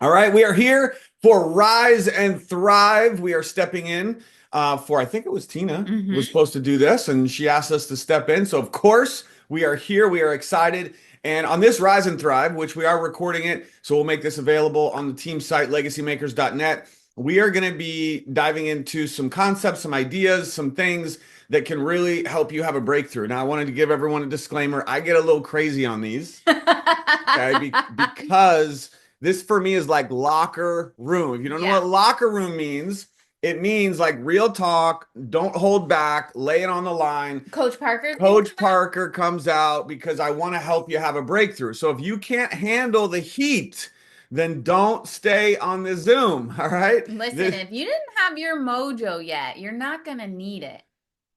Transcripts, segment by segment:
All right, we are here for Rise and Thrive. We are stepping in I think it was Tina was Hmm. supposed to do this, and she asked us to step in. So, of course, we are here. We are excited. And on this Rise and Thrive, which we are recording it, so we'll make this available on the team site, legacymakers.net. We are going to be diving into some concepts, some ideas, some things that can really help you have a breakthrough. Now, I wanted to give everyone a disclaimer. I get a little crazy on these, okay, because this for me is like locker room. If you don't know Yeah. what locker room means, it means like real talk, don't hold back, lay it on the line. Coach Parker thinks Coach Parker comes out because I want to help you have a breakthrough. So if you can't handle the heat, then don't stay on the Zoom. All right. listen, if you didn't have your mojo yet, you're not gonna need it.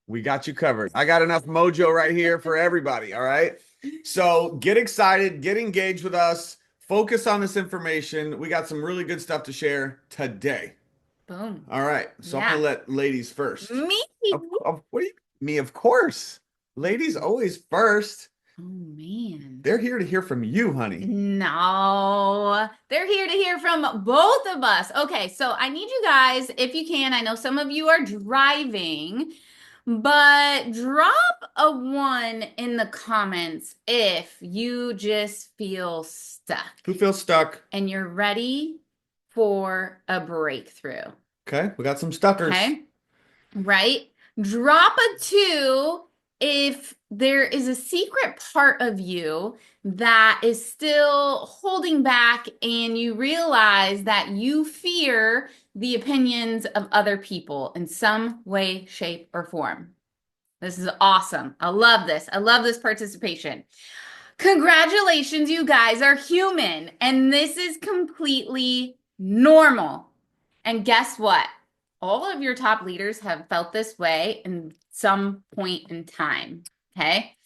We got you covered. I got enough mojo right here for everybody. All right. So get excited, get engaged with us, focus on this information. We got some really good stuff to share today. Boom. All right. So I'm going Yeah. to let ladies first. Me. What do you, me, of course. Ladies always first. Oh man. They're here to hear from you, honey. No, they're here to hear from both of us. Okay, so I need you guys, if you can, I know some of you are driving, but drop a one in the comments if you just feel stuck Who feels stuck? and you're ready for a breakthrough. Okay. We got some stuckers. Okay, right? Drop a two if there is a secret part of you that is still holding back and you realize that you fear the opinions of other people in some way, shape, or form. This is awesome. I love this. I love this participation. Congratulations, you guys are human, and this is completely normal. And guess what? All of your top leaders have felt this way in some point in time. Okay.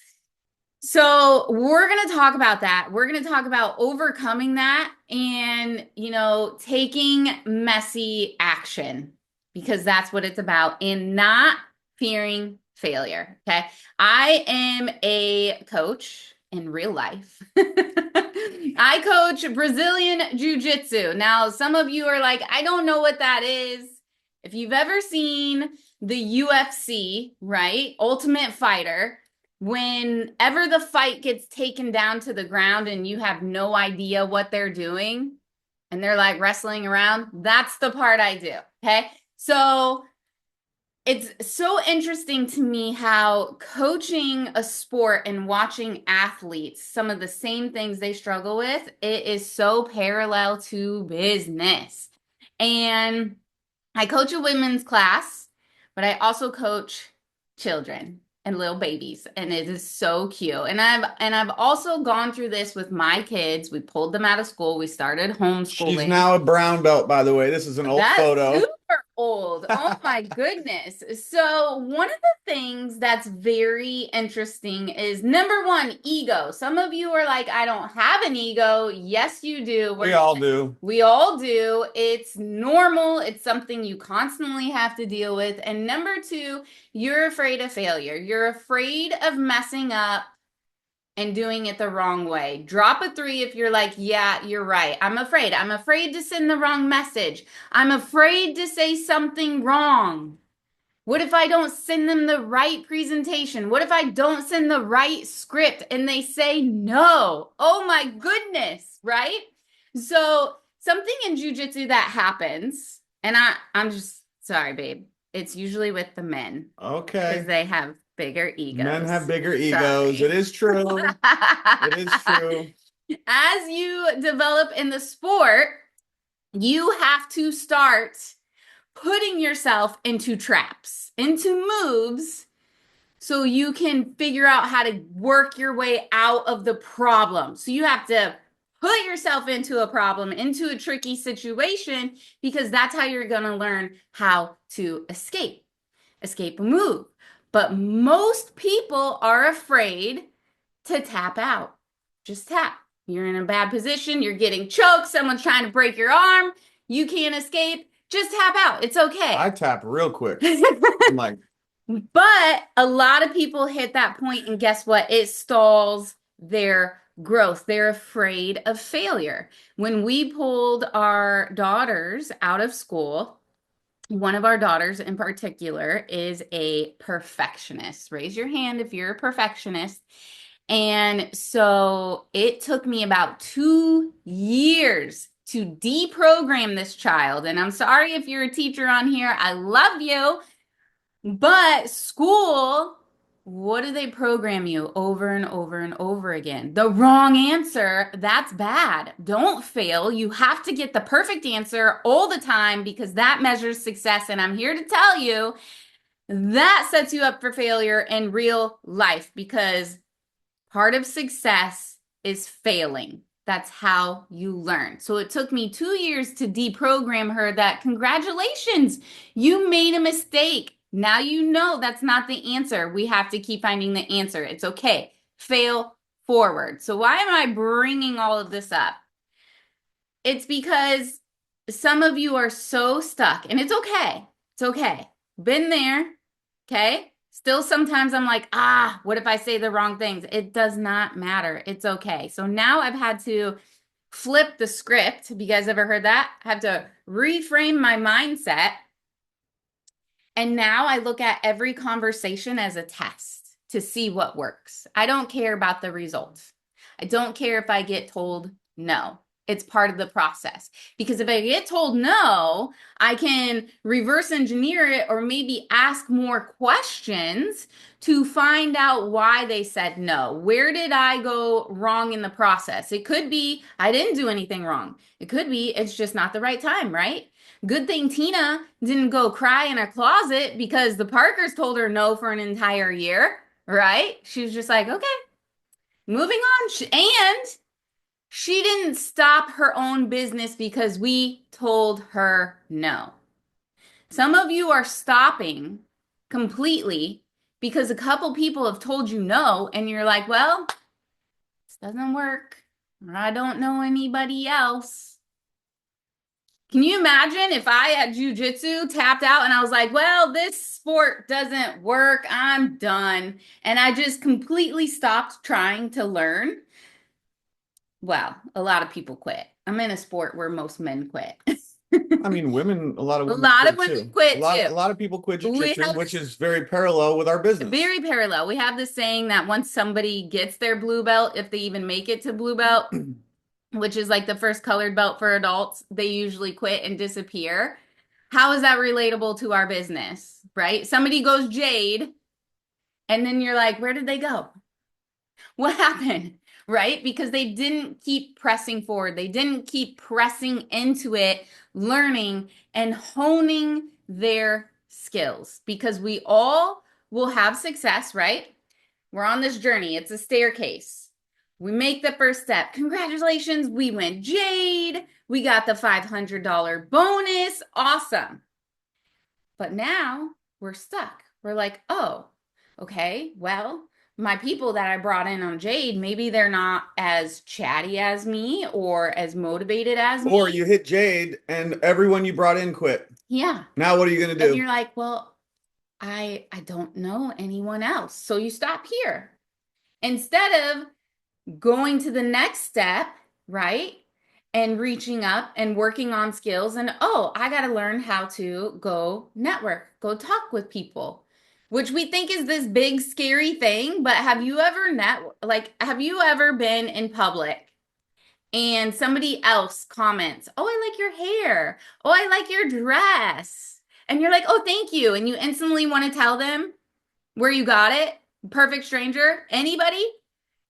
So we're going to talk about that. We're going to talk about overcoming that and, taking messy action because that's what it's about and not fearing failure. Okay. I am a coach in real life. I coach Brazilian Jiu Jitsu. Now, some of you are like, I don't know what that is. If you've ever seen the UFC, right? Ultimate Fighter, whenever the fight gets taken down to the ground and you have no idea what they're doing and they're like wrestling around, that's the part I do. Okay. So it's so interesting to me how coaching a sport and watching athletes, some of the same things they struggle with, it is so parallel to business. And I coach a women's class, but I also coach children and little babies, and it is so cute. And I've also gone through this with my kids. We pulled them out of school. We started She's homeschooling. now a brown belt, by the way. This is an old That's photo. super old. Oh my goodness. So, one of the things that's very interesting is number one, ego. Some of you are like, I don't have an ego. Yes, you do. We all do. We all do. It's normal. It's something you constantly have to deal with. And number two, you're afraid of failure. You're afraid of messing up and doing it the wrong way. Drop a three if you're like, yeah, you're right. I'm afraid. I'm afraid to send the wrong message. I'm afraid to say something wrong. What if I don't send them the right presentation? What if I don't send the right script and they say no? Oh my goodness, right? So, something in jujitsu that happens, and I'm just sorry, babe. It's usually with the men because Okay. they have bigger Men have egos. bigger egos. It Sorry. is true. It is true. As you develop in the sport, you have to start putting yourself into traps, into moves, so you can figure out how to work your way out of the problem. So you have to put yourself into a problem, into a tricky situation, because that's how you're going to learn how to escape a move. But most people are afraid to tap out. Just tap. You're in a bad position. You're getting choked. Someone's trying to break your arm. You can't escape. Just tap out. It's I okay. tap real quick. I'm like, But a lot of people hit that point, and guess what? It stalls their growth. They're afraid of failure. When we pulled our daughters out of school, one of our daughters in particular is a perfectionist. Raise your hand if you're a perfectionist. And so it took me about 2 years to deprogram this child. And I'm sorry if you're a teacher on here, I love you. But school, what do they program you over and over and over again? The wrong answer, that's bad. Don't fail. You have to get the perfect answer all the time because that measures success. And I'm here to tell you that sets you up for failure in real life because part of success is failing. That's how you learn. So it took me 2 years to deprogram her that congratulations, you made a mistake. Now you know that's not the answer. We have to keep finding the answer. It's okay. Fail forward. So why am I bringing all of this up? It's because some of you are so stuck, and it's okay. It's okay. Been there. Okay. Still, sometimes I'm like, what if I say the wrong things? It does not matter. It's okay. So now I've had to flip the script. Have you guys ever heard that? I have to reframe my mindset. And now I look at every conversation as a test to see what works. I don't care about the results. I don't care if I get told no. It's part of the process. Because if I get told no, I can reverse engineer it or maybe ask more questions to find out why they said no. Where did I go wrong in the process? It could be I didn't do anything wrong. It could be it's just not the right time, right? Good thing Tina didn't go cry in her closet because the Parkers told her no for an entire year, right? She was just like, okay, moving on. And she didn't stop her own business because we told her no. Some of you are stopping completely because a couple people have told you no, and you're like, well, this doesn't work. I don't know anybody else. Can you imagine if I had jujitsu tapped out and I was like, well, this sport doesn't work. I'm done. And I just completely stopped trying to learn. Well, a lot of people quit. I'm in a sport where most men quit. I mean, a lot of A women lot of quit women too. quit A too. lot of people quit We jujitsu, have which is very parallel with our business. very parallel. We have this saying that once somebody gets their blue belt, if they even make it to blue belt, which is like the first colored belt for adults, they usually quit and disappear. How is that relatable to our business, right? Somebody goes jade, and then you're like, where did they go? What happened? Right? Because they didn't keep pressing forward. They didn't keep pressing into it, learning and honing their skills. Because we all will have success, right? We're on this journey. It's a staircase. We make the first step. Congratulations, we went jade. We got the $500 bonus. Awesome. But now we're stuck. We're like, oh, okay, well, my people that I brought in on Jade, maybe they're not as chatty as me or as motivated as me. Or you hit Jade and everyone you brought in quit. Yeah. Now what are you going to do? And you're like, well, I don't know anyone else. So you stop here. Instead of going to the next step, right? And reaching up and working on skills and I got to learn how to go network, go talk with people, which we think is this big scary thing, but have you ever have you ever been in public and somebody else comments, "Oh, I like your hair. Oh, I like your dress." And you're like, "Oh, thank you." And you instantly want to tell them where you got it? Perfect stranger? Anybody?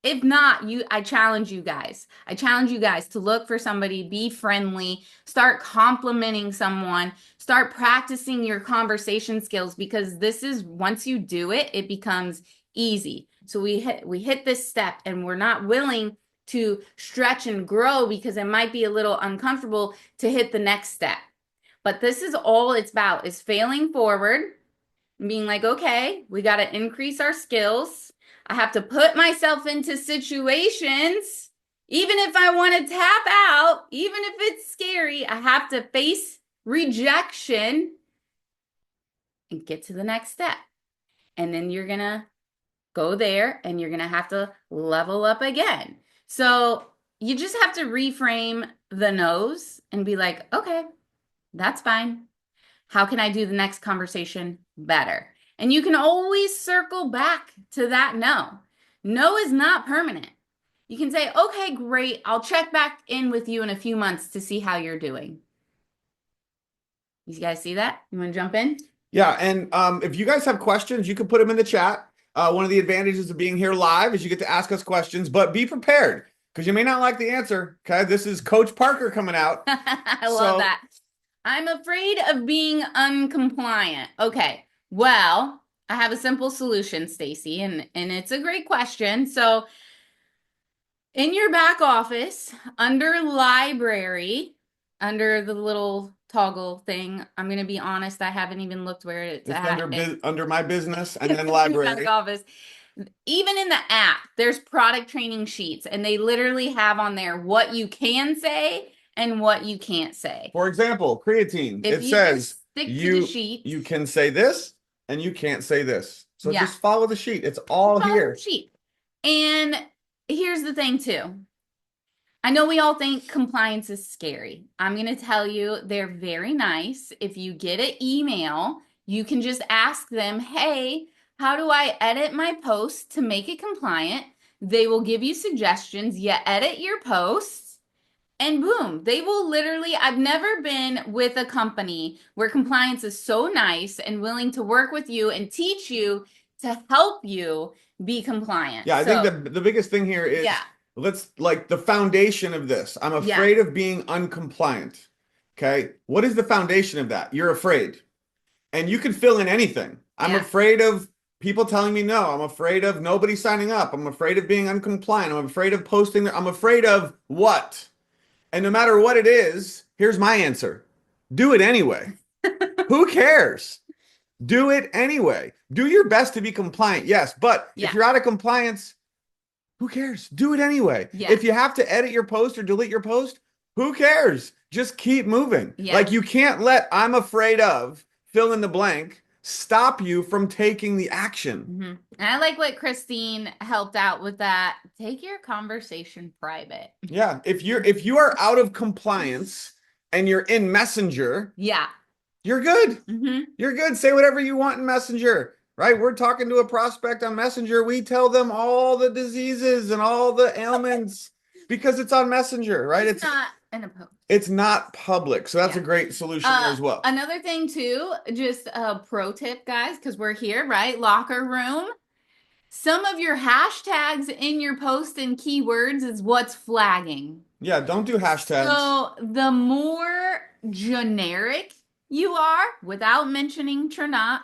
If not, I challenge you guys. I challenge you guys to look for somebody, be friendly, start complimenting someone, start practicing your conversation skills because this is once you do it, it becomes easy. So we hit this step and we're not willing to stretch and grow because it might be a little uncomfortable to hit the next step. But this is all it's about is failing forward, being like, okay, we got to increase our skills. I have to put myself into situations, even if I want to tap out, even if it's scary, I have to face rejection and get to the next step. And then you're going to go there and you're going to have to level up again. So you just have to reframe the no's and be like, okay, that's fine. How can I do the next conversation better? And you can always circle back to that no. No is not permanent. You can say, okay, great. I'll check back in with you in a few months to see how you're doing. You guys see that? You want to jump in? Yeah, and if you guys have questions, you can put them in the chat. One of the advantages of being here live is you get to ask us questions, but be prepared because you may not like the answer. Okay, this is Coach Parker coming out. I love that. I'm afraid of being uncompliant. Okay, well, I have a simple solution, Stacy, and it's a great question. So in your back office, under library, under the little toggle thing, I'm going to be honest, I haven't even looked where it's at. Under my business and then library. Back office. Even in the app, there's product training sheets, and they literally have on there what you can say and what you can't say. For example, creatine. If It you says just stick to the sheet, you can say this and you can't say this. So Yeah. just follow the sheet. It's all follow here. the sheet. And here's the thing too. I know we all think compliance is scary. I'm going to tell you they're very nice. If you get an email, you can just ask them, hey, how do I edit my post to make it compliant? They will give you suggestions. You edit your posts and boom, they will literally, I've never been with a company where compliance is so nice and willing to work with you and teach you to help you be compliant. Yeah, I think the biggest thing here is let's like the foundation of this. I'm afraid of being uncompliant. Okay. What is the foundation of that? You're afraid. And you can fill in anything. I'm afraid of people telling me no. I'm afraid of nobody signing up. I'm afraid of being uncompliant. I'm afraid of posting. I'm afraid of what? And no matter what it is, here's my answer. Do it anyway. Who cares? Do it anyway. Do your best to be compliant. Yes. But if you're out of compliance, who cares? Do it anyway. If you have to edit your post or delete your post, who cares? Just keep moving. Like you can't let I'm afraid of fill in the blank stop you from taking the action. And I like what Christine helped out with that. Take your conversation private. Yeah. If you are out of compliance and you're in Messenger, you're good. You're good. Say whatever you want in Messenger. Right? We're talking to a prospect on Messenger. We tell them all the diseases and all the ailments because it's on Messenger, right? It's not in a post. It's not public. So that's a great solution there as well. Another thing too, just a pro tip, guys, because we're here, right? Locker room. Some of your hashtags in your post and keywords is what's flagging. Yeah, don't do hashtags. So the more generic you are, without mentioning Trinot,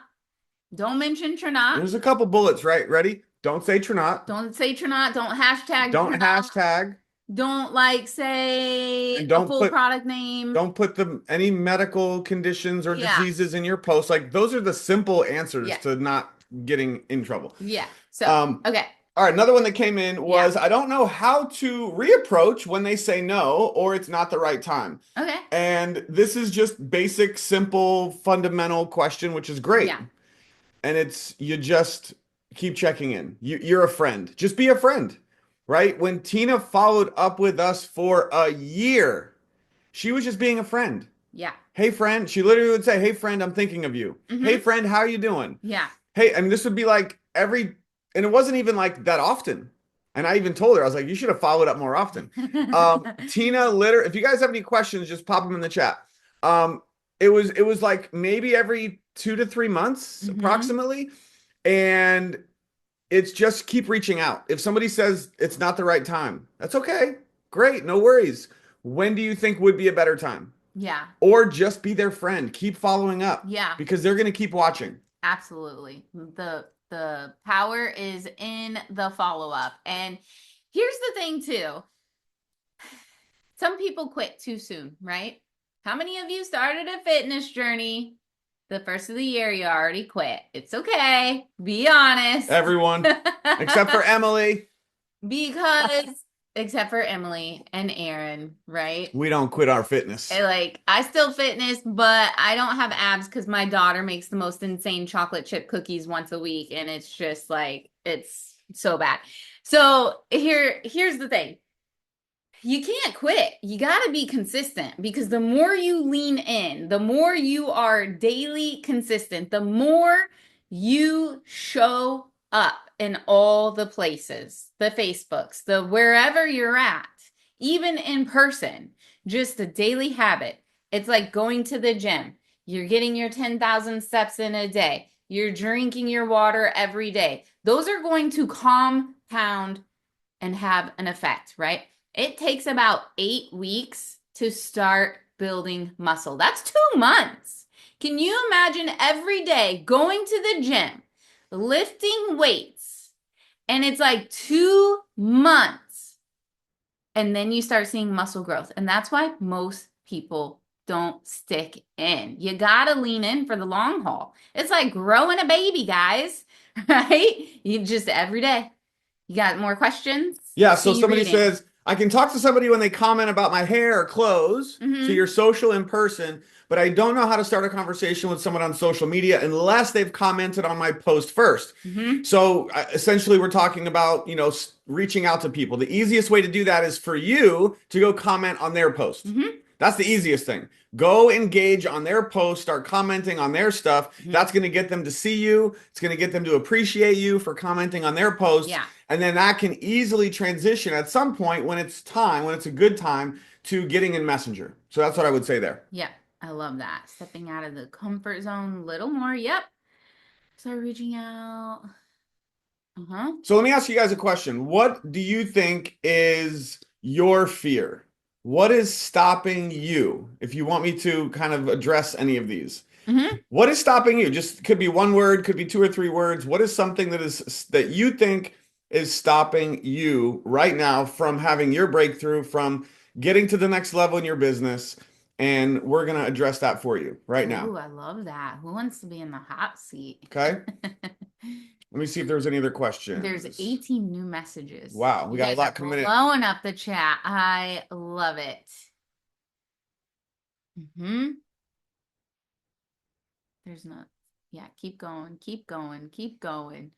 don't mention Trinot. There's a couple bullets, right? Ready? Don't say Trinot. Don't say Trinot. Don't hashtag Don't Trinot. hashtag. Don't like say and don't a full put, product name. Don't put any medical conditions or diseases in your post. Like those are the simple answers to not getting in trouble. Yeah. So, okay. All right. Another one that came in was, I don't know how to reapproach when they say no, or it's not the right time. Okay. And this is just basic, simple, fundamental question, which is great. Yeah. And it's, you just keep checking in. You're a friend. Just be a friend, right? When Tina followed up with us for a year, she was just being a friend. Yeah. Hey, friend. She literally would say, hey, friend, I'm thinking of you. Hey, friend, how are you doing? Yeah. Hey, I mean, this would be like and it wasn't even like that often. And I even told her, I was like, you should have followed up more often. Tina, literally, if you guys have any questions, just pop them in the chat. It was like maybe every 2 to 3 months approximately. And it's just keep reaching out. If somebody says it's not the right time, that's okay. Great. No worries. When do you think would be a better time? Yeah. Or just be their friend. Keep following up. Yeah. Because they're going to keep watching. Absolutely. The power is in the follow-up. And here's the thing too. Some people quit too soon, right? How many of you started a fitness journey? The first of the year, you already quit. It's okay. Be honest. Everyone, except for Emily. Except for Emily and Aaron, right? We don't quit our fitness. I still fitness, but I don't have abs because my daughter makes the most insane chocolate chip cookies once a week. And it's just like, it's so bad. So here's the thing. You can't quit. You got to be consistent, because the more you lean in, the more you are daily consistent, the more you show up in all the places, the Facebooks, the wherever you're at, even in person, just a daily habit. It's like going to the gym. You're getting your 10,000 steps in a day. You're drinking your water every day. Those are going to compound and have an effect, right? It takes about 8 weeks to start building muscle. That's 2 months. Can you imagine every day going to the gym, lifting weights, and it's like 2 months, and then you start seeing muscle growth. And that's why most people don't stick in. You gotta lean in for the long haul. It's like growing a baby, guys, right? You just every day. You got more questions? Yeah, so See you somebody reading. says, I can talk to somebody when they comment about my hair or clothes. So Mhm. you're social in person, but I don't know how to start a conversation with someone on social media unless they've commented on my post first. Mhm. So essentially, we're talking about, reaching out to people. The easiest way to do that is for you to go comment on their post. Mhm. That's the easiest thing. Go engage on their post, start commenting on their stuff. Mhm. That's going to get them to see you. It's going to get them to appreciate you for commenting on their posts. Yeah. And then that can easily transition at some point when it's time, when it's a good time, to getting in Messenger. So that's what I would say there. Yeah. I love that. Stepping out of the comfort zone a little more. Yep. Start reaching out. Uh-huh. So let me ask you guys a question. What do you think is your fear? What is stopping you? If you want me to kind of address any of these. Mhm. What is stopping you? Just could be one word, could be 2 or 3 words. What is something that you think is stopping you right now from having your breakthrough, from getting to the next level in your business? And we're going to address that for you right now. Ooh, I love that. Who wants to be in the hot seat? Okay. Let me see if there's any other questions. There's 18 new messages. Wow, we You got a guys lot are coming in. blowing up the chat. I love it. There's not. Yeah, keep going, keep going, keep going.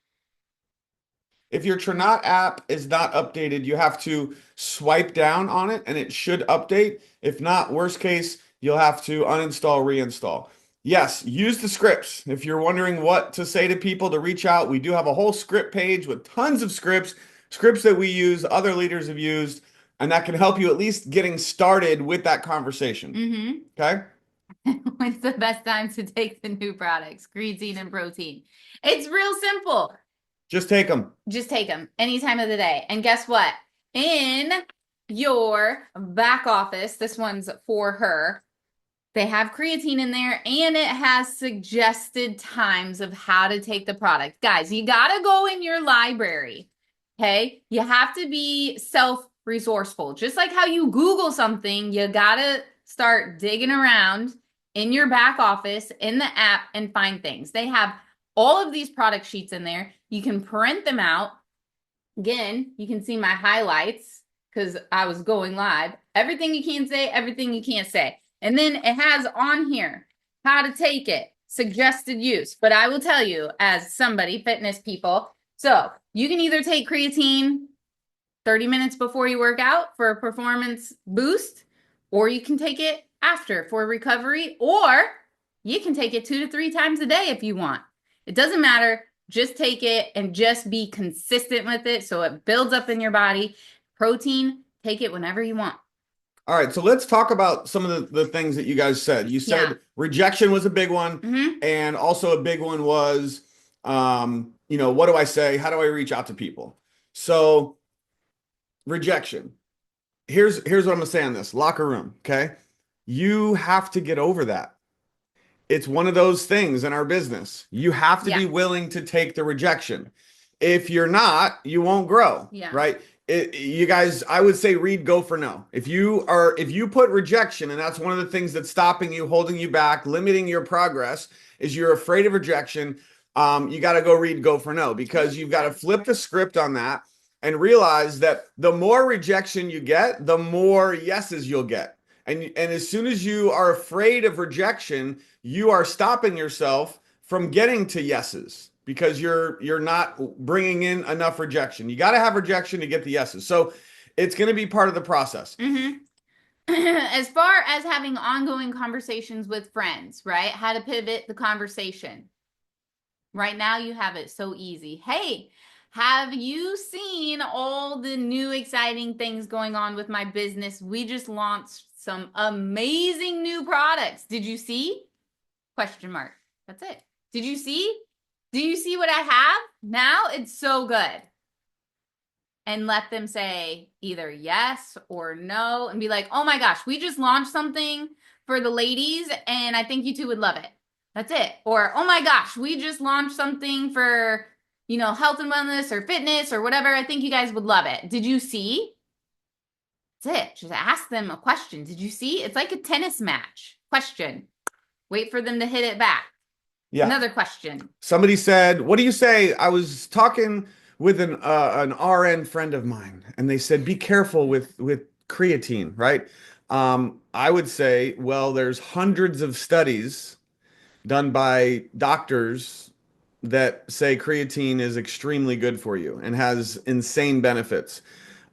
If your Tranat app is not updated, you have to swipe down on it and it should update. If not, worst case, you'll have to uninstall, reinstall. Yes, use the scripts. If you're wondering what to say to people to reach out, we do have a whole script page with tons of scripts, scripts that we use, other leaders have used, and that can help you at least getting started with that conversation. Okay? When's the best time to take the new products, creatine and protein? It's real simple. Just take them. Just take them any time of the day. And guess what? In your back office, this one's for her. They have creatine in there, and it has suggested times of how to take the product. Guys, you got to go in your library. Okay? You have to be self-resourceful. Just like how you Google something, you got to start digging around in your back office, in the app, and find things. They have all of these product sheets in there. You can print them out. Again, you can see my highlights because I was going live. Everything you can say, everything you can't say. And then it has on here how to take it, suggested use. But I will tell you, as somebody, fitness people, so you can either take creatine 30 minutes before you work out for a performance boost, or you can take it after for recovery, or you can take it 2 to 3 times a day if you want. It doesn't matter. Just take it and just be consistent with it so it builds up in your body. Protein, take it whenever you want. All right, so let's talk about some of the things that you guys said. You said rejection was a big one, and also a big one was, what do I say? How do I reach out to people? So rejection. Here's what I'm gonna say on this. Locker room, okay? You have to get over that. It's one of those things in our business. You have to be willing to take the rejection. If you're not, you won't grow, right? You guys, I would say read Go for No. If you put rejection, and that's one of the things that's stopping you, holding you back, limiting your progress, is you're afraid of rejection. You got to go read Go for No, because you've got to flip the script on that and realize that the more rejection you get, the more yeses you'll get. And as soon as you are afraid of rejection, you are stopping yourself from getting to yeses, because you're not bringing in enough rejection. You got to have rejection to get the yeses. So It's going to be part of the process. Mm-hmm. As far as having ongoing conversations with friends, right? How to pivot the conversation. Right now, you have it so easy. Hey, have you seen all the new exciting things going on with my business? We just launched some amazing new products. Did you see? Question mark. That's it. Did you see? Do you see what I have? Now it's so good. And let them say either yes or no and be like, oh my gosh, we just launched something for the ladies and I think you two would love it. That's it. Or, oh my gosh, we just launched something for, health and wellness or fitness or whatever. I think you guys would love it. Did you see? That's it. Just ask them a question. Did you see? It's like a tennis match. Question. Wait for them to hit it back. Yeah. Another question. Somebody said, what do you say? I was talking with an RN friend of mine, and they said, be careful with creatine, right? I would say, well, there's hundreds of studies done by doctors that say creatine is extremely good for you and has insane benefits.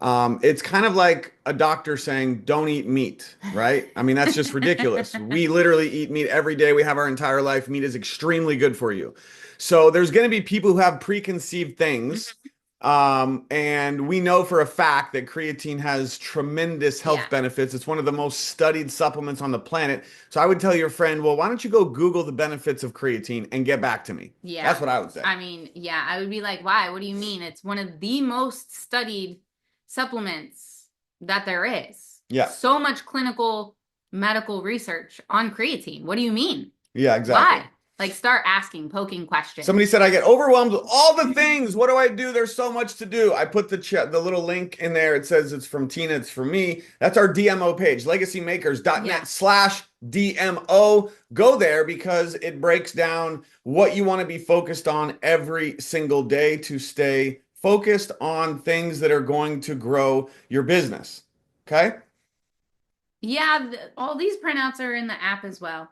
It's kind of like a doctor saying, don't eat meat, right? I mean, that's just ridiculous. We literally eat meat every day. We have our entire life. Meat is extremely good for you. So there's going to be people who have preconceived things. And we know for a fact that creatine has tremendous health benefits. It's one of the most studied supplements on the planet. So I would tell your friend, well, why don't you go Google the benefits of creatine and get back to me? Yeah. That's what I would say. I mean, yeah, I would be like, why? What do you mean? It's one of the most studied supplements that there is. Yeah. So much clinical medical research on creatine. What do you mean? Yeah, exactly. Why? Like, start asking, poking questions. Somebody said, I get overwhelmed with all the things. What do I do? There's so much to do. I put the little link in there. It says it's from Tina. It's from me. That's our DMO page, legacymakers.net/DMO. Go there because it breaks down what you want to be focused on every single day to stay focused on things that are going to grow your business. Okay? Yeah, all these printouts are in the app as well.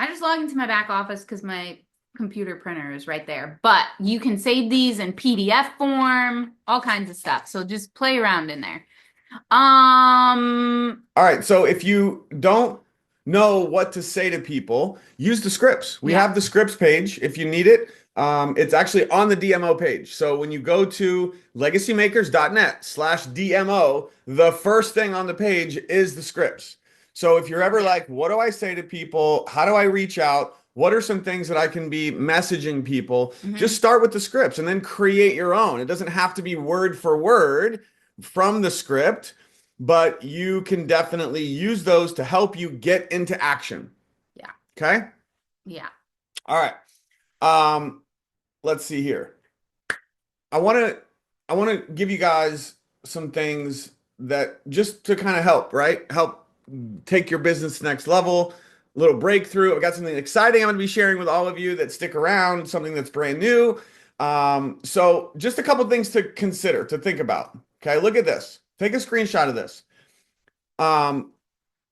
I just log into my back office because my computer printer is right there. But you can save these in PDF form, all kinds of stuff. So just play around in there. All right. So if you don't know what to say to people, use the scripts. We have the scripts page if you need it. It's actually on the DMO page. So when you go to legacymakers.net/DMO, the first thing on the page is the scripts. So if you're ever like, what do I say to people? How do I reach out? What are some things that I can be messaging people? Just start with the scripts and then create your own. It doesn't have to be word for word from the script, but you can definitely use those to help you get into action. Yeah. Okay? Yeah. All right. Let's see here. I want to give you guys some things that just to kind of help, right? Help take your business to the next level, a little breakthrough. I've got something exciting I'm going to be sharing with all of you that stick around, something that's brand new. So just a couple things to consider, to think about. Okay, look at this. Take a screenshot of this. A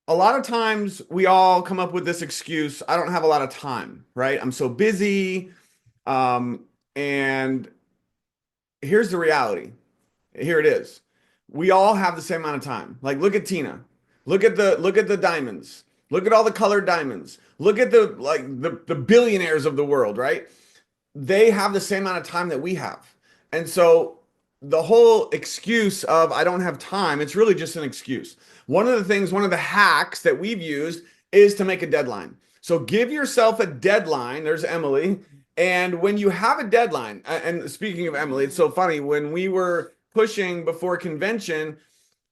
lot of times we all come up with this excuse, I don't have a lot of time, right? I'm so busy. And here's the reality. Here it is. We all have the same amount of time. Like, look at Tina. Look at the diamonds. Look at all the colored diamonds. Look at the billionaires of the world, right? They have the same amount of time that we have. And so the whole excuse of I don't have time, it's really just an excuse. One of the hacks that we've used is to make a deadline. So give yourself a deadline. There's Emily. And when you have a deadline, and speaking of Emily, it's so funny, when we were pushing before convention,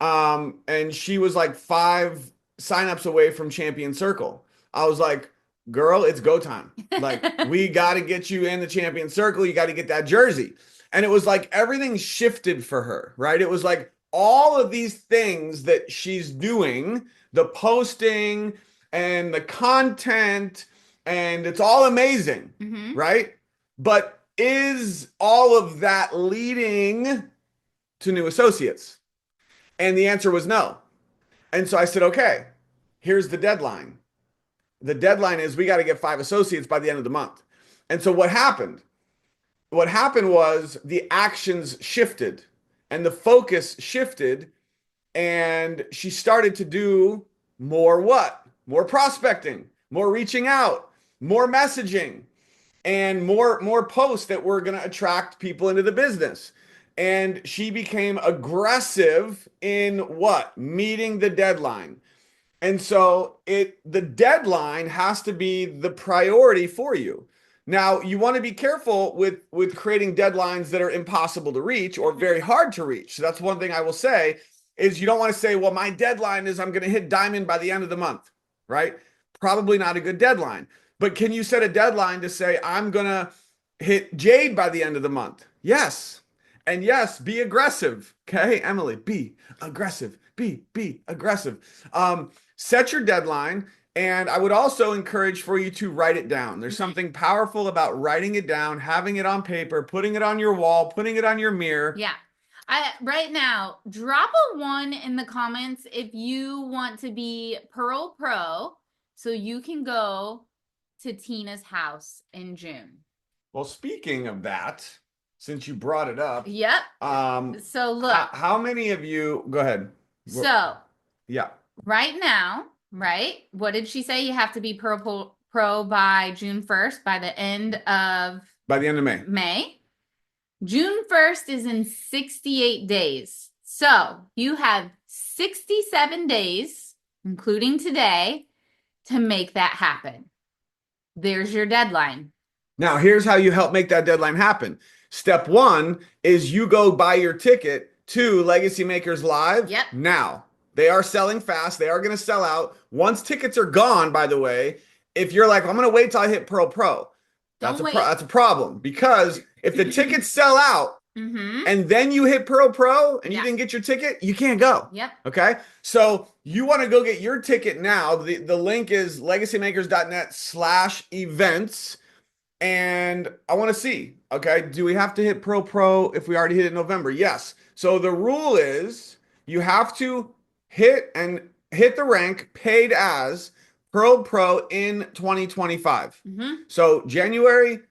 and she was like 5 signups away from Champion Circle. I was like, girl, it's go time. Like, we got to get you in the Champion Circle. You got to get that jersey. And it was like everything shifted for her, right? It was like all of these things that she's doing, the posting and the content, and it's all amazing, right? But is all of that leading to new associates? And the answer was no. And so I said, okay, here's the deadline. The deadline is we got to get 5 associates by the end of the month. And so what happened? What happened was the actions shifted. and the focus shifted, and she started to do more what? More prospecting, more reaching out, more messaging, and more posts that were going to attract people into the business. And she became aggressive in what? Meeting the deadline. And so the deadline has to be the priority for you. Now, you want to be careful with creating deadlines that are impossible to reach or very hard to reach. So that's one thing I will say is you don't want to say, well, my deadline is I'm going to hit diamond by the end of the month, right? Probably not a good deadline. But can you set a deadline to say, I'm going to hit jade by the end of the month? Yes. And yes, be aggressive. Okay, Emily, be aggressive. Be aggressive. Set your deadline. And I would also encourage for you to write it down. There's something powerful about writing it down, having it on paper, putting it on your wall, putting it on your mirror. Yeah. Right now, drop a 1 in the comments if you want to be Pearl Pro so you can go to Tina's house in June. Well, speaking of that, since you brought it up. Yep. So look. How many of you, go ahead. So. Yeah. Right now, right? What did she say? You have to be Pearl Pro by June 1st, by the end of May. June 1st is in 68 days. So you have 67 days, including today, to make that happen. There's your deadline. Now, here's how you help make that deadline happen. Step 1 is you go buy your ticket to Legacy Makers Live now. They are selling fast. They are going to sell out. Once tickets are gone, by the way, if you're like, I'm going to wait till I hit Pearl Pro, that's a problem. Because if the tickets sell out and then you hit Pearl Pro and you didn't get your ticket, you can't go. Yep. Okay. So you want to go get your ticket now. The link is legacymakers.net/events. And I want to see, okay, do we have to hit Pearl Pro if we already hit it in November? Yes. So the rule is you have to hit the rank paid as Pearl Pro in 2025. So January,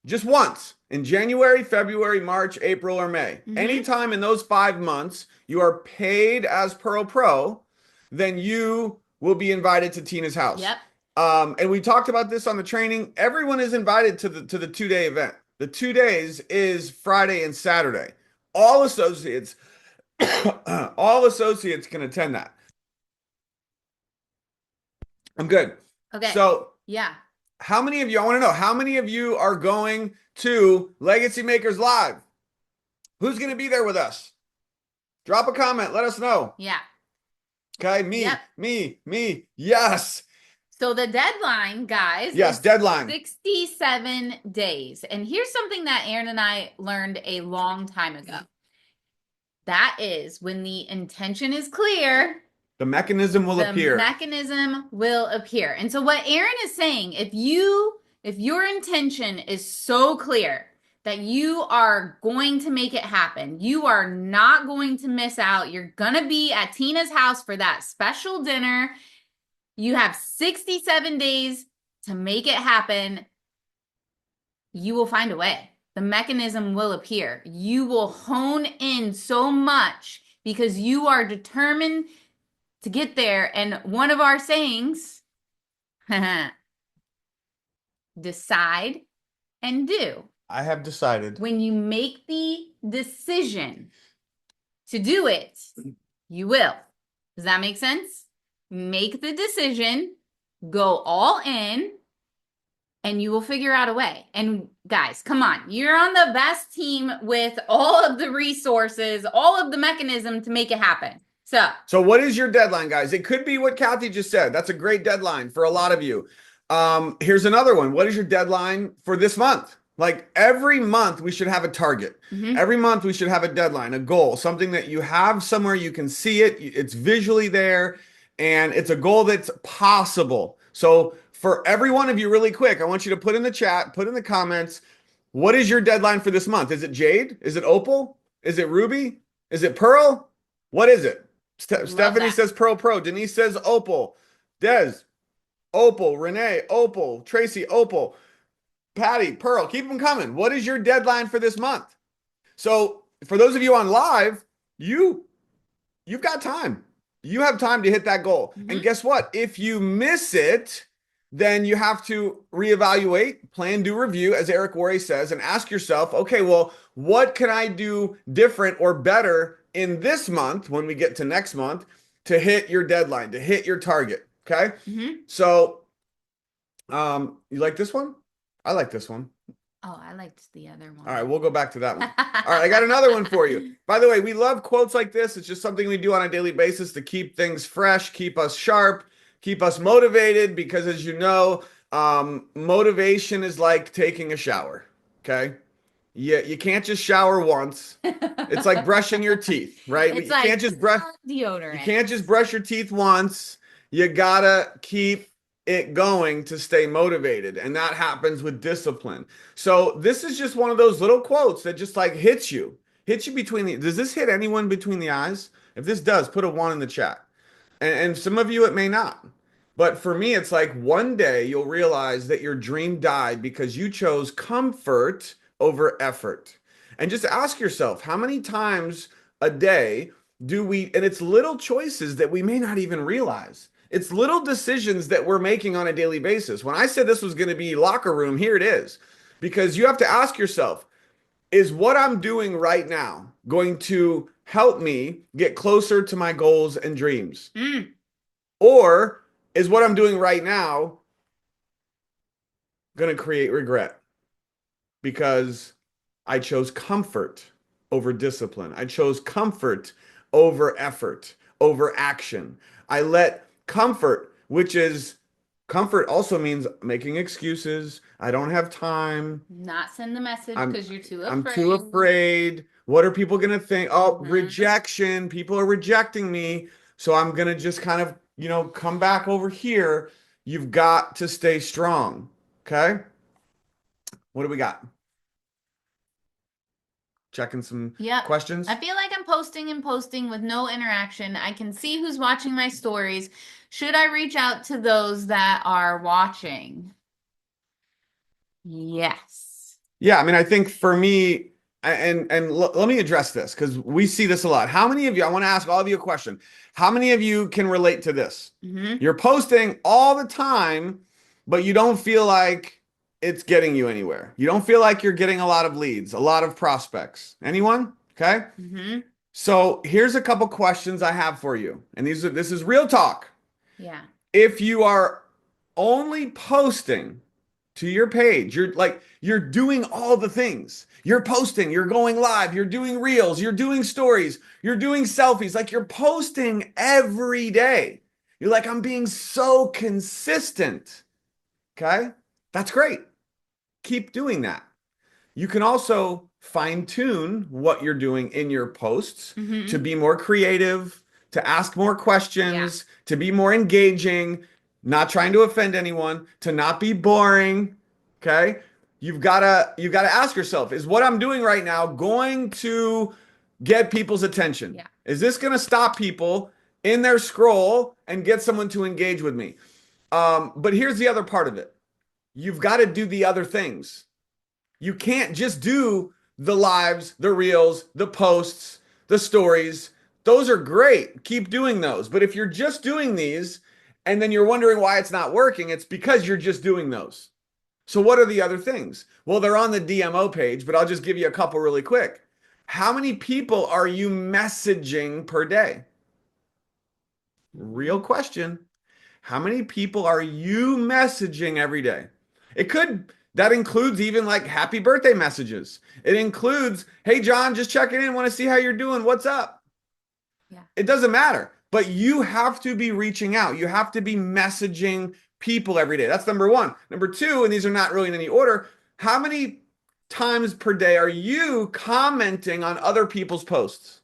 just once in January, February, March, April, or May. Anytime in those 5 months you are paid as Pearl Pro, then you will be invited to Tina's house. Yep. And we talked about this on the training. Everyone is invited to the 2-day event. The 2 days is Friday and Saturday. All associates can attend that. I'm good. Okay. So yeah. How many of you, I want to know, how many of you are going to Legacy Makers Live? Who's going to be there with us? Drop a comment. Let us know. Yeah. Okay. Me. Yes. So the deadline, guys. Yes, deadline. 67 days. And here's something that Aaron and I learned a long time ago. That is when the intention is clear. The mechanism will appear. The mechanism will appear. And so what Aaron is saying, if your intention is so clear that you are going to make it happen, you are not going to miss out. You're going to be at Tina's house for that special dinner. You have 67 days to make it happen. You will find a way. The mechanism will appear. You will hone in so much because you are determined to get there. And one of our sayings, decide and do. I have decided. When you make the decision to do it, you will. Does that make sense? Make the decision, go all in, and you will figure out a way. And guys, come on. You're on the best team with all of the resources, all of the mechanism to make it happen. So what is your deadline, guys? It could be what Kathy just said. That's a great deadline for a lot of you. Here's another one. What is your deadline for this month? Like every month we should have a target. Every month we should have a deadline, a goal, something that you have somewhere you can see it. It's visually there and it's a goal that's possible. So for every one of you really quick, I want you to put in the chat, put in the comments, what is your deadline for this month? Is it Jade? Is it Opal? Is it Ruby? Is it Pearl? What is it? Stephanie says Pearl Pro. Denise says Opal. Des, Opal. Renee, Opal. Tracy, Opal. Patty, Pearl. Keep them coming. What is your deadline for this month? So for those of you on live, you've got time. You have time to hit that goal. And guess what? If you miss it, then you have to reevaluate, plan, do review, as Eric Worre says, and ask yourself, okay, well, what can I do different or better in this month when we get to next month to hit your deadline, to hit your target? Okay. So, you like this one? I like this one. Oh, I liked the other one. All right, we'll go back to that one. All right, I got another one for you. By the way, we love quotes like this. It's just something we do on a daily basis to keep things fresh, keep us sharp, keep us motivated, because as you know, motivation is like taking a shower, okay? You can't just shower once. It's like brushing your teeth, right? It's You like can't just brush deodorant. You can't just brush your teeth once. You gotta keep it going to stay motivated, and that happens with discipline. So this is just one of those little quotes that just like hits you between the. Does this hit anyone between the eyes? If this does, put a 1 in the chat. And some of you it may not, but for me it's like one day you'll realize that your dream died because you chose comfort over effort. And just ask yourself, how many times a day do we, and it's little choices that we may not even realize. It's little decisions that we're making on a daily basis. When I said this was going to be locker room, here it is. Because you have to ask yourself, is what I'm doing right now going to help me get closer to my goals and dreams? Or is what I'm doing right now going to create regret? Because I chose comfort over discipline. I chose comfort over effort, over action. I let comfort, which is comfort also means making excuses. I don't have time. Not send the message because you're too afraid. I'm too afraid. What are people going to think? Oh, rejection. People are rejecting me. So I'm going to just kind of, come back over here. You've got to stay strong. Okay. What do we got? Checking some questions. I feel like I'm posting with no interaction. I can see who's watching my stories. Should I reach out to those that are watching? Yes. Yeah, I mean, I think for me, and let me address this because we see this a lot. How many of you, I want to ask all of you a question. How many of you can relate to this? You're posting all the time, but you don't feel like it's getting you anywhere. You don't feel like you're getting a lot of leads, a lot of prospects. Anyone? Okay. So here's a couple questions I have for you. And this is real talk. Yeah. If you are only posting to your page, you're doing all the things. You're posting, you're going live, you're doing reels, you're doing stories, you're doing selfies, like you're posting every day. You're like, I'm being so consistent. Okay. That's great. Keep doing that. You can also fine tune what you're doing in your posts to be more creative, to ask more questions, to be more engaging, not trying to offend anyone, to not be boring. Okay. You've got to ask yourself, is what I'm doing right now going to get people's attention? Yeah. Is this going to stop people in their scroll and get someone to engage with me? But here's the other part of it. You've got to do the other things. You can't just do the lives, the reels, the posts, the stories. Those are great. Keep doing those. But if you're just doing these and then you're wondering why it's not working, it's because you're just doing those. So what are the other things? Well, they're on the DMO page, but I'll just give you a couple really quick. How many people are you messaging per day? Real question. How many people are you messaging every day? That includes even like happy birthday messages. It includes, hey, John, just checking in. Want to see how you're doing. What's up? Yeah. It doesn't matter, but you have to be reaching out. You have to be messaging people every day. That's number one. Number two, and these are not really in any order, how many times per day are you commenting on other people's posts?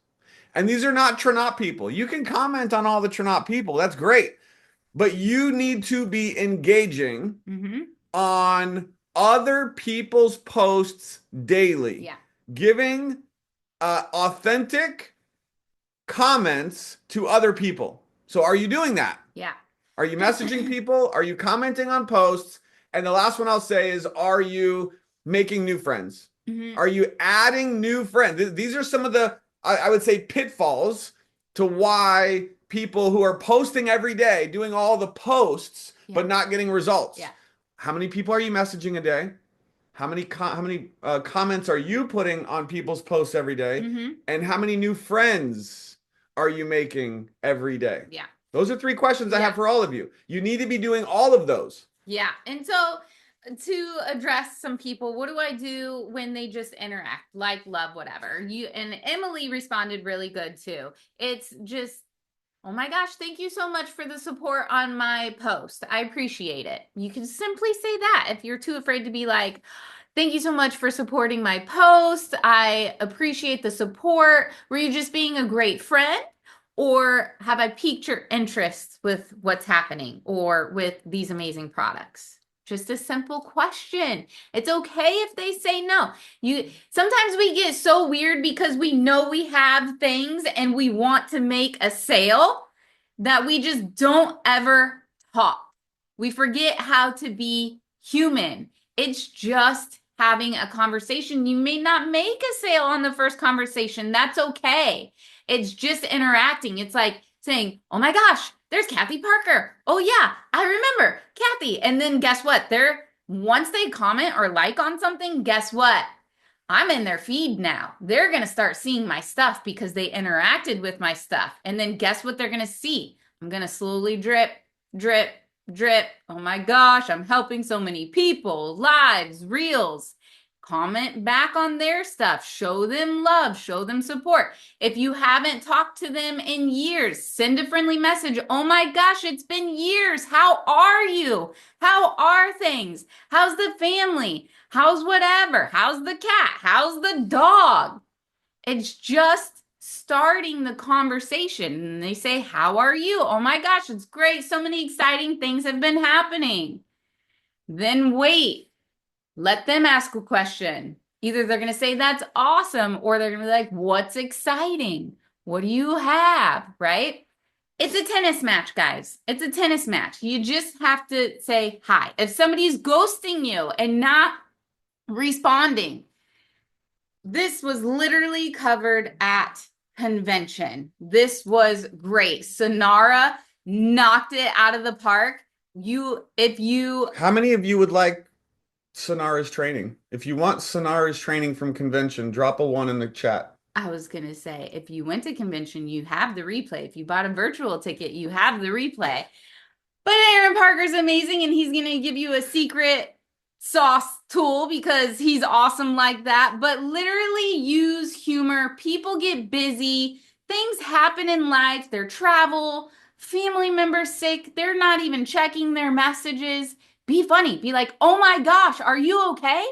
And these are not Tranat people. You can comment on all the Tranat people. That's great. But you need to be engaging on other people's posts daily. Yeah. Giving authentic comments to other people. So are you doing that? Yeah. Are you messaging people? Are you commenting on posts? And the last one I'll say is, are you making new friends? Are you adding new friends? These are some of the I would say, pitfalls to why people who are posting every day, doing all the posts, but not getting results. Yeah. How many people are you messaging a day? How many comments are you putting on people's posts every day? Mm-hmm. And how many new friends are you making every day? Yeah. Those are 3 questions I have for all of you. You need to be doing all of those. Yeah. And so to address some people, what do I do when they just interact, like, love, whatever? And Emily responded really good too. It's just, oh my gosh, thank you so much for the support on my post. I appreciate it. You can simply say that if you're too afraid to be like, thank you so much for supporting my post. I appreciate the support. Were you just being a great friend? Or have I piqued your interest with what's happening or with these amazing products? Just a simple question. It's okay if they say no. Sometimes we get so weird because we know we have things and we want to make a sale that we just don't ever talk. We forget how to be human. It's just having a conversation. You may not make a sale on the first conversation. That's okay. It's just interacting. It's like saying, oh my gosh, there's Kathy Parker. Oh yeah, I remember Kathy. And then guess what? Once they comment or like on something, guess what? I'm in their feed now. They're going to start seeing my stuff because they interacted with my stuff. And then guess what they're going to see? I'm going to slowly drip, drip, drip. Oh my gosh, I'm helping so many people, lives, reels. Comment back on their stuff, show them love, show them support. If you haven't talked to them in years, send a friendly message. Oh my gosh, it's been years. How are you? How are things? How's the family? How's whatever? How's the cat? How's the dog? It's just starting the conversation. And they say, how are you? Oh my gosh, it's great. So many exciting things have been happening. Then wait. Let them ask a question. Either they're going to say that's awesome, or they're going to be like, what's exciting? What do you have? Right? It's a tennis match, guys. It's a tennis match. You just have to say hi. If somebody's ghosting you and not responding, this was literally covered at convention. This was great. Sonara knocked it out of the park. How many of you would like Sonara's training? If you want Sonara's training from convention, drop a 1 in the chat. I was going to say, if you went to convention, you have the replay. If you bought a virtual ticket, you have the replay. But Aaron Parker's amazing, and he's going to give you a secret sauce tool because he's awesome like that. But literally use humor. People get busy. Things happen in life. Their travel, family members sick. They're not even checking their messages. Be funny. Be like, oh my gosh, are you okay?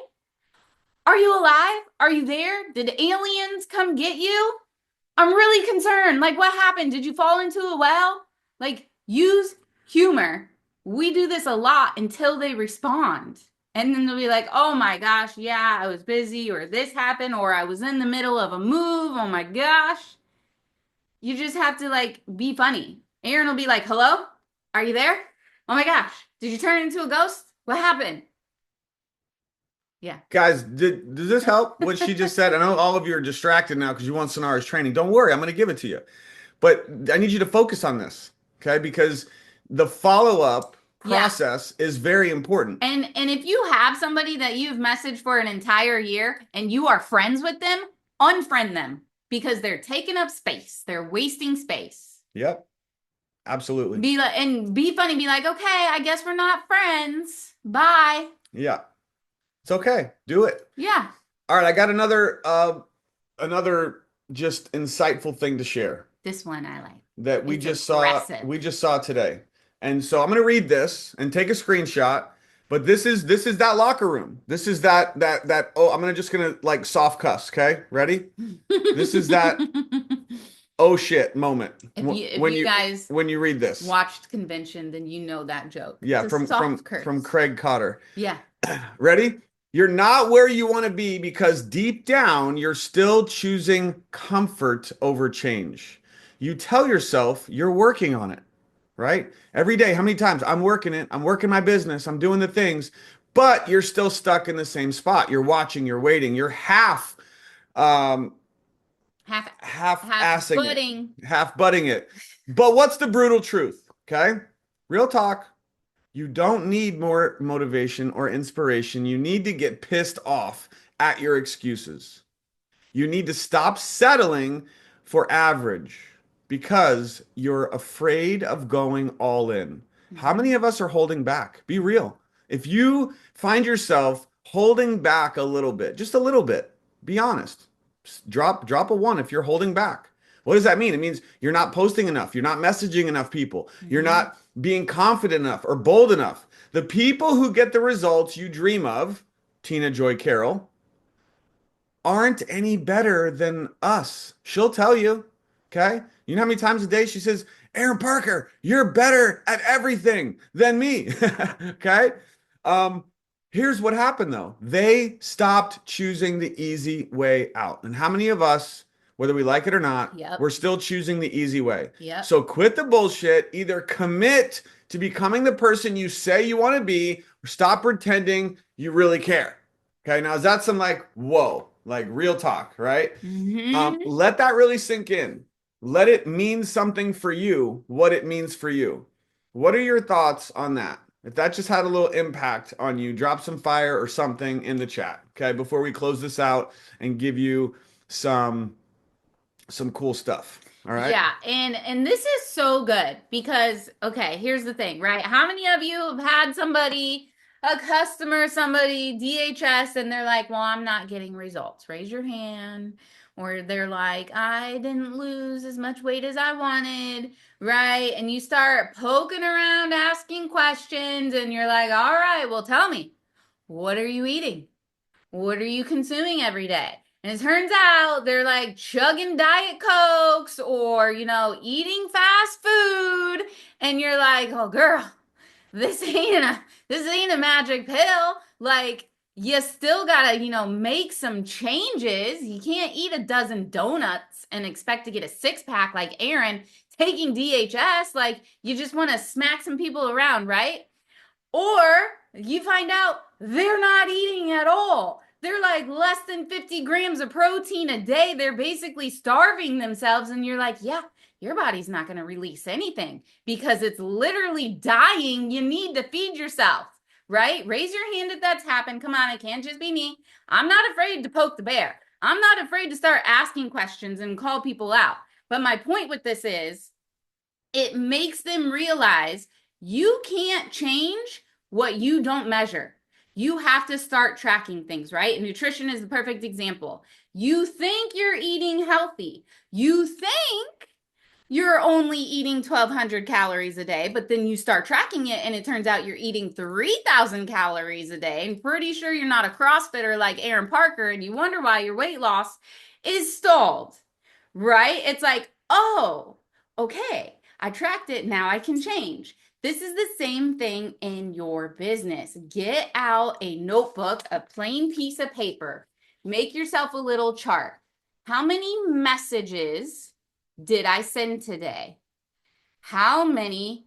Are you alive? Are you there? Did aliens come get you? I'm really concerned. Like, what happened? Did you fall into a well? Like, use humor. We do this a lot until they respond. And then they'll be like, oh my gosh, yeah, I was busy, or this happened, or I was in the middle of a move. Oh my gosh. You just have to, like, be funny. Aaron will be like, hello? Are you there? Oh my gosh. Did you turn into a ghost? What happened? Yeah. Guys, does this help what she just said? I know all of you are distracted now because you want Sonara's training. Don't worry, I'm going to give it to you. But I need you to focus on this, okay? Because the follow-up process is very important. And if you have somebody that you've messaged for an entire year and you are friends with them, unfriend them because they're taking up space. They're wasting space. Yep. Absolutely. Be funny. Be like, okay, I guess we're not friends. Bye. Yeah. It's okay. Do it. Yeah. All right. I got another just insightful thing to share. This one I like. That we just saw today. And so I'm going to read this and take a screenshot, but this is that locker room. This is that I'm just going to like soft cuss, okay? Ready? This is that oh shit moment. If you guys when you read this, watched convention, then you know that joke. Yeah, from Craig Cotter. Yeah. Ready? You're not where you want to be because deep down you're still choosing comfort over change. You tell yourself you're working on it, right? Every day, how many times? I'm working it. I'm working my business. I'm doing the things, but you're still stuck in the same spot. You're watching, you're waiting, you're half Half half half-assing it, pudding. half-butting it. But what's the brutal truth? Okay? Real talk. You don't need more motivation or inspiration. You need to get pissed off at your excuses. You need to stop settling for average because you're afraid of going all in. How Mhm. many of us are holding back? Be real. If you find yourself holding back a little bit, just a little bit, be honest. Drop a one if you're holding back. What does that mean? It means you're not posting enough, you're not messaging enough people, you're Mhm. not being confident enough or bold enough. The people who get the results you dream of, Tina Joy Carroll, aren't any better than us. She'll tell you, okay? You know how many times a day she says, Aaron Parker, you're better at everything than me, okay? Um, Here's what happened though. They stopped choosing the easy way out. And how many of us, whether we like it or not, Yep. we're still choosing the easy way? Yep. So quit the bullshit, either commit to becoming the person you say you want to be, or stop pretending you really care. Okay, now is that some like, whoa, like real talk, right? Mhm. Let that really sink in. Let it mean something for you, what it means for you. What are your thoughts on that? If that just had a little impact on you, drop some fire or something in the chat, okay? Before we close this out and give you some some cool stuff. All right? Yeah, and this is so good because okay, here's the thing, right? How many of you have had somebody, a customer, somebody DHS and they're like, "Well, I'm not getting results." Raise your hand. Or they're like, "I didn't lose as much weight as I wanted." Right? And you start poking around asking questions and you're like, "All right, well, tell me. What are you eating? What are you consuming every day?" And it turns out they're like chugging Diet Cokes or, eating fast food. And you're like, "Oh, girl, this ain't a magic pill." Like, you still gotta, make some changes. You can't eat a dozen donuts and expect to get a six pack like Aaron taking DHS. Like, you just want to smack some people around, right? Or you find out they're not eating at all. They're like less than 50 grams of protein a day. They're basically starving themselves. And you're like, yeah, your body's not going to release anything because it's literally dying. You need to feed yourself, right? Raise your hand if that's happened. Come on, it can't just be me. I'm not afraid to poke the bear. I'm not afraid to start asking questions and call people out. But my point with this is it makes them realize you can't change what you don't measure. You have to start tracking things, right? And nutrition is the perfect example. You think you're eating healthy. You think you're only eating 1,200 calories a day, but then you start tracking it and it turns out you're eating 3,000 calories a day. And pretty sure you're not a CrossFitter like Aaron Parker and you wonder why your weight loss is stalled, right? It's like, oh, okay, I tracked it. Now I can change. This is the same thing in your business. Get out a notebook, a plain piece of paper, make yourself a little chart. How many messages did I send today? How many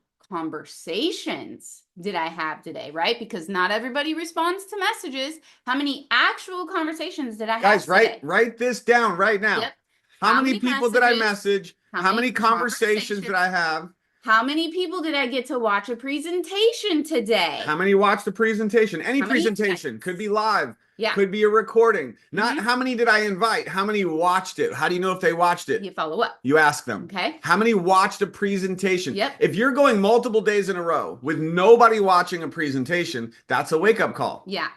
conversations did I have today, right? Because not everybody responds to messages. How many actual conversations did I have Guys, today? write this down right now. Yep. How How many many people did I messages? message? How How many many conversations did conversations? I have? How many people did I get to watch a presentation today? How many watched the presentation? Any How many presentation could be texts? live, Yeah. could be a recording. Not Mm-hmm. how many did I invite? How many watched it? How do you know if they watched it? You follow up. You ask them. Okay. How many watched a presentation? Yep. If you're going multiple days in a row with nobody watching a presentation, that's a wake up call. Yeah.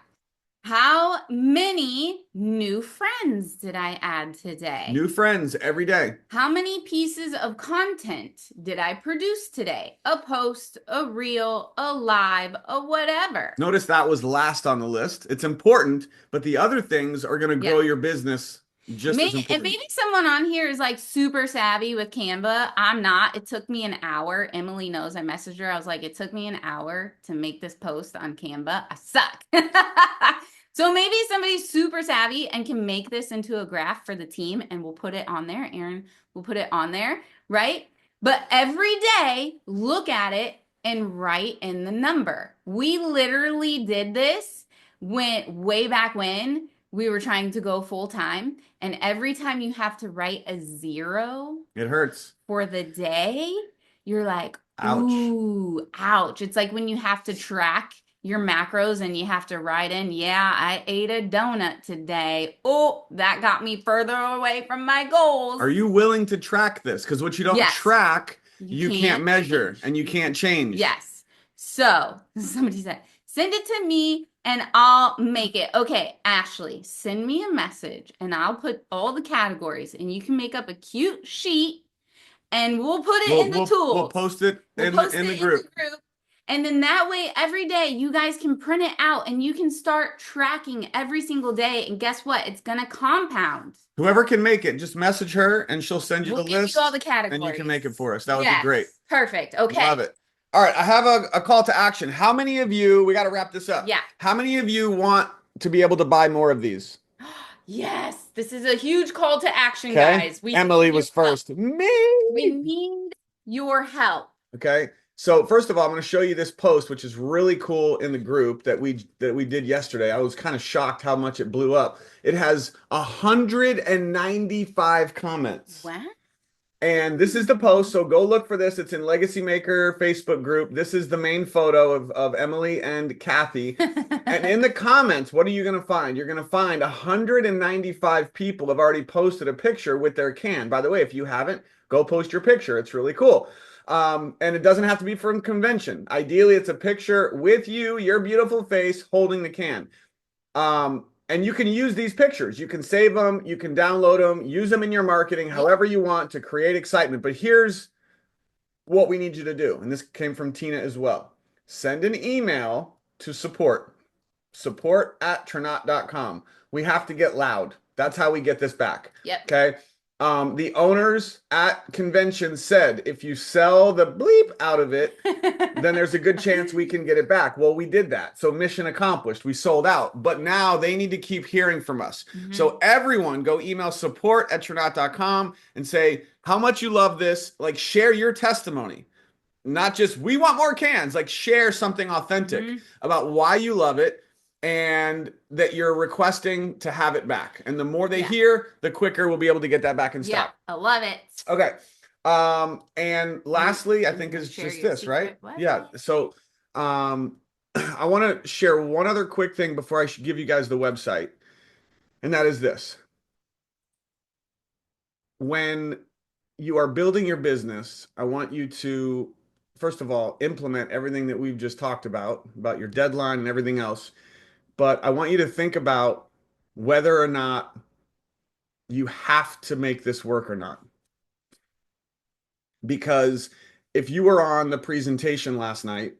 How many new friends did I add today? New friends every day. How many pieces of content did I produce today? A post, a reel, a live, a whatever. Notice that was last on the list. It's important, but the other things are going to grow your business just as important. Maybe someone on here is like super savvy with Canva. I'm not. It took me an hour. Emily knows. I messaged her. I was like, it took me an hour to make this post on Canva. I suck. So maybe somebody's super savvy and can make this into a graph for the team and we'll put it on there. Aaron will put it on there, right? But every day, look at it and write in the number. We literally did this way back when we were trying to go full time. And every time you have to write a 0 It hurts. for the day, you're like, Ouch. ooh, ouch. It's like when you have to track your macros and you have to write in, yeah, I ate a donut today. Oh, that got me further away from my goals. Are you willing to track this? Because what you don't Yes. track, you can't measure change. and you can't change. Yes. So somebody said, send it to me and I'll make it. Okay, Ashley, send me a message and I'll put all the categories and you can make up a cute sheet and we'll put it in the tools. We'll post it in the group. And then that way, every day you guys can print it out and you can start tracking every single day. And guess what? It's going to compound. Whoever can make it, just message her and she'll send you We'll the give list. you all the categories. And you can make it for us. That would be great. Perfect. Okay. Love it. All right. I have a call to action. How many of you, we got to wrap this up. Yeah. How many of you want to be able to buy more of these? Yes. This is a huge call to action, guys. Emily was first. Me. We need your help. Okay. So first of all, I'm going to show you this post, which is really cool in the group that we did yesterday. I was kind of shocked how much it blew up. It has 195 comments. What? And this is the post. So go look for this. It's in Legacy Maker Facebook group. This is the main photo of Emily and Kathy. And in the comments, what are you going to find? You're going to find 195 people have already posted a picture with their can. By the way, if you haven't, go post your picture. It's really cool. And it doesn't have to be from convention. Ideally, it's a picture with you, your beautiful face, holding the can. And you can use these pictures. You can save them. You can download them. Use them in your marketing, however you want to create excitement. But here's what we need you to do. And this came from Tina as well. Send an email to support@tranat.com. We have to get loud. That's how we get this back. Yep. Okay. The owners at convention said, if you sell the bleep out of it, then there's a good chance we can get it back. Well, we did that. So mission accomplished. We sold out. But now they need to keep hearing from us. Mm-hmm. So everyone go email support@tranat.com and say how much you love this. Like share your testimony. Not just, we want more cans. Like share something authentic about why you love it and that you're requesting to have it back. And the more they hear, the quicker we'll be able to get that back in stock. Yeah, I love it. Okay. And lastly, I think is just this, right? Yeah. So, I want to share one other quick thing before I should give you guys the website. And that is this. When you are building your business, I want you to, first of all, implement everything that we've just talked about your deadline and everything else. But I want you to think about whether or not you have to make this work or not. Because if you were on the presentation last night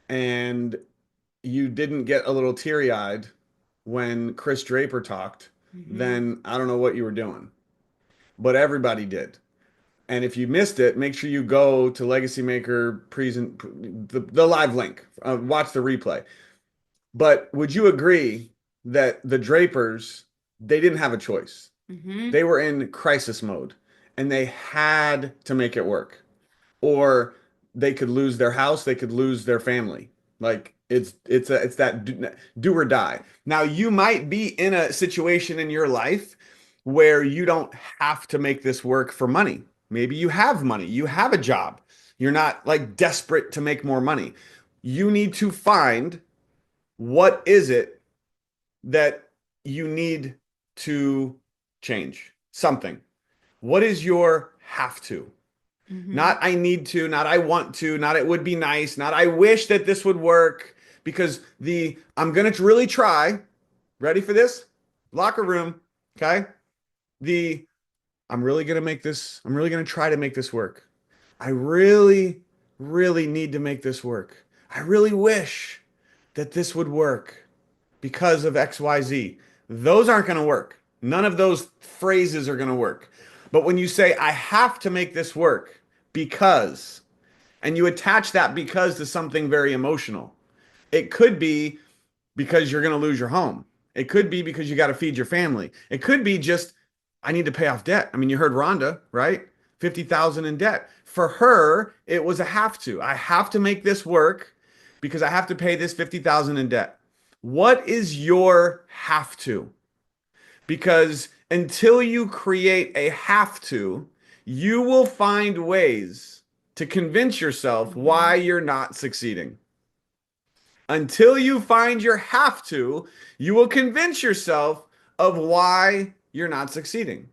and you didn't get a little teary-eyed when Chris Draper talked, then I don't know what you were doing. But everybody did. And if you missed it, make sure you go to Legacy Maker the live link. Watch the replay. But would you agree that the Drapers, they didn't have a choice? They were in crisis mode and they had to make it work, or they could lose their house. They could lose their family. Like it's that do or die. Now you might be in a situation in your life where you don't have to make this work for money. Maybe you have money, you have a job. You're not like desperate to make more money. You need to find what is it that you need to change? Something. What is your have to? Not I need to, not I want to, not it would be nice, not I wish that this would work, because I'm going to really try. Ready for this? Locker room. Okay. I'm really going to try to make this work. I really, really need to make this work. I really wish that this would work because of XYZ. Those aren't going to work. None of those phrases are going to work. But when you say, I have to make this work because, and you attach that because to something very emotional, it could be because you're going to lose your home. It could be because you got to feed your family. It could be just, I need to pay off debt. I mean, you heard Rhonda, right? 50,000 in debt. For her, it was a have to. I have to make this work because I have to pay this 50,000 in debt. What is your have to? because until you create a have to, you will find ways to convince yourself why you're not succeeding. Until you find your have to, you will convince yourself of why you're not succeeding.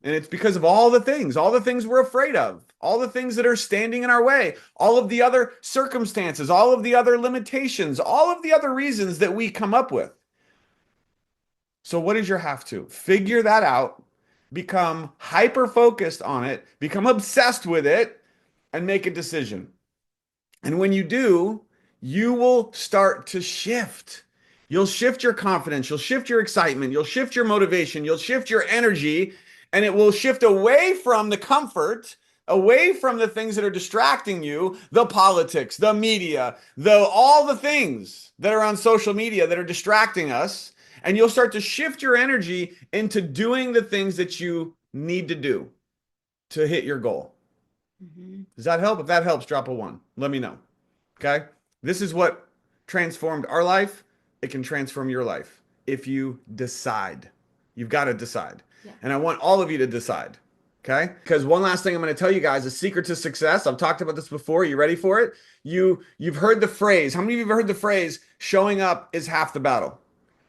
And it's because of all the things we're afraid of, all the things that are standing in our way, all of the other circumstances, all of the other limitations, all of the other reasons that we come up with. So what is your have to? Figure that out, become hyper focused on it, become obsessed with it, and make a decision. And when you do, you will start to shift. You'll shift your confidence, you'll shift your excitement, you'll shift your motivation, you'll shift your energy, and it will shift away from the comfort, away from the things that are distracting you, the politics, the media, all the things that are on social media that are distracting us, and you'll start to shift your energy into doing the things that you need to do to hit your goal. Does that help? If that helps, drop a 1. Let me know. Okay? This is what transformed our life. It can transform your life if you decide. You've got to decide. Yeah. And I want all of you to decide. Okay? Because one last thing I'm going to tell you guys, the secret to success. I've talked about this before. Are you ready for it? You've heard the phrase. How many of you have heard the phrase, showing up is half the battle?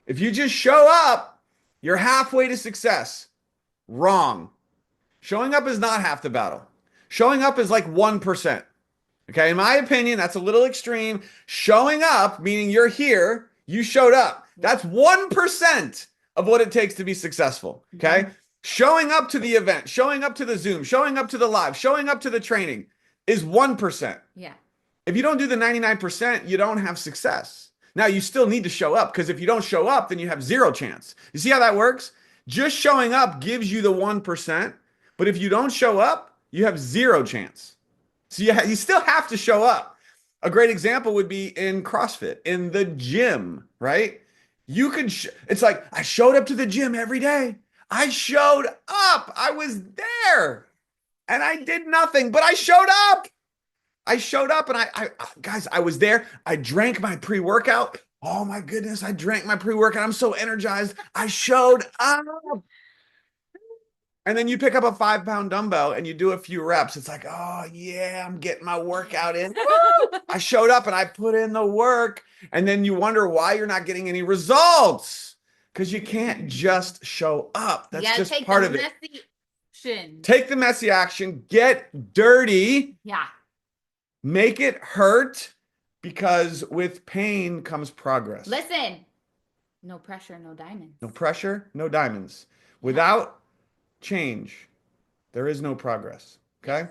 If you just show up, you're halfway to success. Wrong. Showing up is not half the battle. Showing up is like 1%. Okay, in my opinion, that's a little extreme. Showing up, meaning you're here, you showed up. That's 1% of what it takes to be successful. Okay, showing up to the event, showing up to the Zoom, showing up to the live, showing up to the training is 1%. Yeah. If you don't do the 99%, you don't have success. Now, you still need to show up, because if you don't show up, then you have 0 chance. You see how that works? Just showing up gives you the 1%, but if you don't show up, you have 0 chance. So you still have to show up. A great example would be in CrossFit, in the gym, right? You could, it's like, I showed up to the gym every day. I showed up. I was there and I did nothing, but I showed up. I showed up and guys, I was there. I drank my pre-workout. Oh my goodness. I drank my pre-workout. I'm so energized. I showed up. And then you pick up a 5-pound dumbbell and you do a few reps. It's like, oh yeah, I'm getting my workout in. I showed up and I put in the work. And then you wonder why you're not getting any results, because you can't just show up. That's just part of it. Take the messy action. Get dirty. Yeah. Make it hurt, because with pain comes progress. Listen, no pressure, no diamonds. No pressure, no diamonds. Without change, there is no progress. Okay,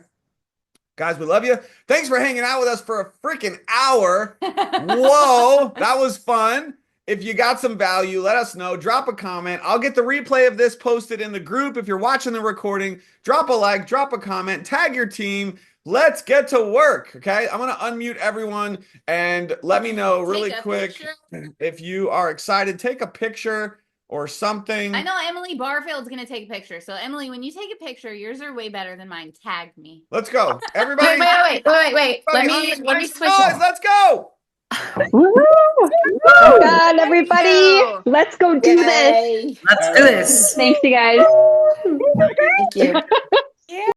guys, we love you. Thanks for hanging out with us for a freaking hour. Whoa, that was fun. If you got some value, let us know. Drop a comment. I'll get the replay of this posted in the group. If you're watching the recording, drop a like, drop a comment, tag your team. Let's get to work. Okay, I'm gonna unmute everyone and let me know really quick if you are excited. Take a picture or something. I know Emily Barfield's going to take a picture. So, Emily, when you take a picture, yours are way better than mine. Tag me. Let's go. Everybody. Wait. Let me switch. Guys, let's go. Woo! Oh God, everybody. Let's go do this. Let's do this. Thanks, you guys. Thank you.